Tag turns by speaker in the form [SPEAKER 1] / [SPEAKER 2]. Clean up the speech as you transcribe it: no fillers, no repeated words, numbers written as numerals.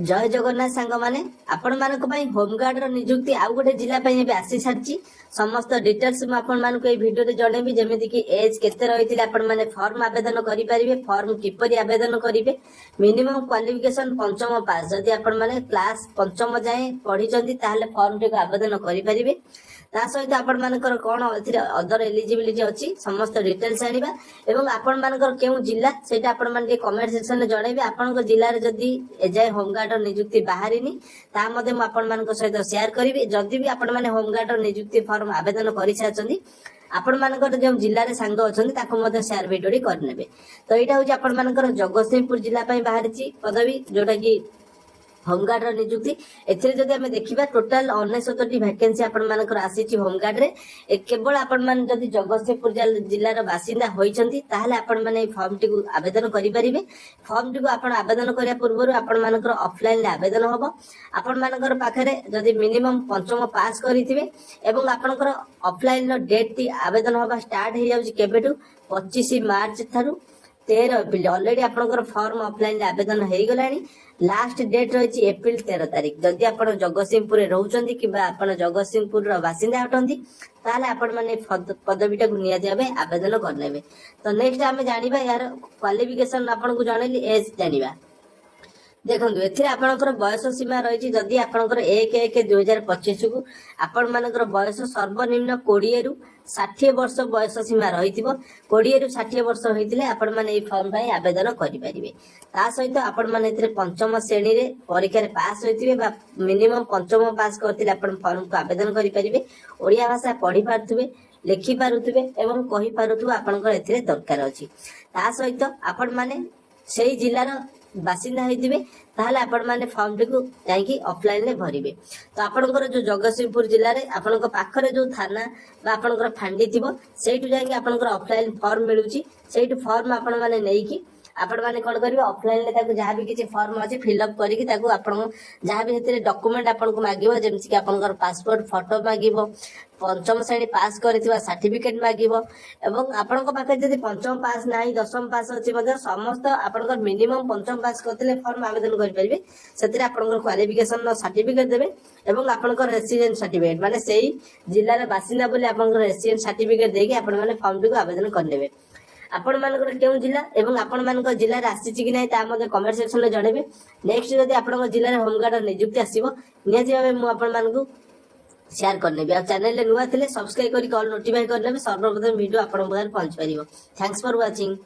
[SPEAKER 1] जय जगन्नाथ सांग माने आपण मानक पई होमगार्ड रो नियुक्ति आउ गोटे जिला पई एबे आसी सारची समस्त डिटेल्स म आपण मानक ए वीडियो रे जणेबी जेमिति कि एज केते रहिथिले आपण माने फॉर्म आवेदन करि परिबे फॉर्म किपरि आवेदन करिवे मिनिमम क्वालिफिकेशन पंचम पास जदि आपण माने क्लास पंचम जाए पढी जंदी ताले फॉर्म टे आवेदन करि परिबे ता सहित आपण मानकर कोन अदर एलिजिबिलिटी अछि समस्त डिटेल्स आनिबा एवं आपण मानकर केउ जिल्ला सेटा आपण मान कमेंट सेक्शन रे जणेबे आपण जिल्ला रे जदि एजाय होमगार्ड नियुक्ति बाहरिनी ता मध्ये म आपण मानक सहित शेयर करिवे जदि भी आपण माने होमगार्ड नियुक्ति फॉर्म आवेदन करि छाचंदी आपण मानकर जो जिल्ला रे सांग अछंदी ताको मध्ये शेयर वीडियो करनेबे तो एटा होची आपण मानकर जगतसिंहपुर जिल्ला पई बाहरिची पदवी जोटा कि होमगार्ड नियुक्ति एथिरे जदि हमें देखिबा टोटल 69 वैकेंसी आपण मानकर आसीची होमगार्ड रे केवल आपण मान जदि जगतसिंहपुर जिल्लार बासिंदा होइचंती ताहले आपण माने फॉर्म टिकु आवेदन करि परिबे फॉर्म टिकु आपण आवेदन करिया पूर्व आपण मानकर ऑफलाइन ले आवेदन होबो आपण मानकर पाखरे जदि मिनिमम पंचम पास करिथिबे एवं आपनकर ऑफलाइन नो डेट टी आवेदन होबा स्टार्ट हे जाउची केबेटु 25 मार्च थारु 13 एप्रिल ऑलरेडी आपनकर फॉर्म ऑफलाइन ले आवेदन हेइ गलानी लास्ट डेट रही एप्रिल 13 तारीख जदि आप जगतसिंहपुर रोचंती कि आपण जगतसिंहपुर बासिंदा अटंती ताले आपण माने पदवीटा को निया दिबे आवेदन करनेबे तो नेक्स्ट आमे जानिबा यार क्वालिफिकेशन आपण को जानेली एज जानिबा देखंतु एथिरे आपनकर बयस सीमा रही जदि आपनकर 1/1/2025 को आपण मानकर बयस सर्वनिम्न 20 रु 60 वर्ष बयस सीमा रहिथिबो 20 रु 60 वर्ष होइतिले आपण माने ए फॉर्म पई आवेदन करि परिबे ता सहित आपण माने एथिरे पंचम श्रेणी रे परीक्षा रे पास होइतिबे बा मिनिमम पंचम पास करथिले आपण फॉर्म को आवेदन करि परिबे ओडिया भाषा पढि पारथुबे लिखि पारुथुबे एवं कहि पारुथुबे आपनकर एथिरे दरकार अछि ता सहित आपण माने सेही जिल्लार बासिंदा होइतिबे ताहले आपण माने फॉर्म टिकु जाईकी ऑफलाइन ले भरिबे तो आपनकर जो जगतसिंहपुर जिल्ला रे आपनकर पाखरे जो थाना बा आपनकर फांडी थिबो सेइटु जाईकी आपनकर ऑफलाइन फॉर्म मिलुची सेइटु फॉर्म आपण माने नेईकी आपण माने कोन करबे ऑफलाइन ले ताको जहा भी किछि फॉर्म अछि फिल अप करिकि ताको आपण जहा भी हेतरे डॉक्यूमेंट आपण को मागिबो जेमति कि आपनकर पासपोर्ट फोटो मागिबो पंचम श्रेणी पास करथिबा सर्टिफिकेट मागिबो एवं आपनको पाखे जदि पंचम पास नाही दशम पास अछि मध्ये समस्त आपनकर मिनिमम पंचम पास करथिले फॉर्म आवेदन करि परिबे सेतिरे आपनकर क्वालिफिकेशन नो सर्टिफिकेट देबे एवं आपनकर रेसिडेंट सर्टिफिकेट माने सेही जिल्ला रे बासिंदा बोली आपनकर रेसिडेंट सर्टिफिकेट देके आपण माने फॉर्म टिको आवेदन करनेबे आपण मानकर केउ जिल्ला एवं आपण मानकर जिल्ला रे आसीची कि नै ता मध्ये कमेंट सेक्शन रे जणेबे नेक्स्ट जदि आपनकर जिल्ला रे होमगार्ड नियुक्ति आसीबो नियति भाबे मु आपण मानकु शेयर करनेबे आ चैनल ले नुवा थिले सब्सक्राइब करी कॉल नोटिफाई करनेबे सर्वप्रथम वीडियो आपण पाखरे पहुंच परिबो थैंक्स फॉर वाचिंग।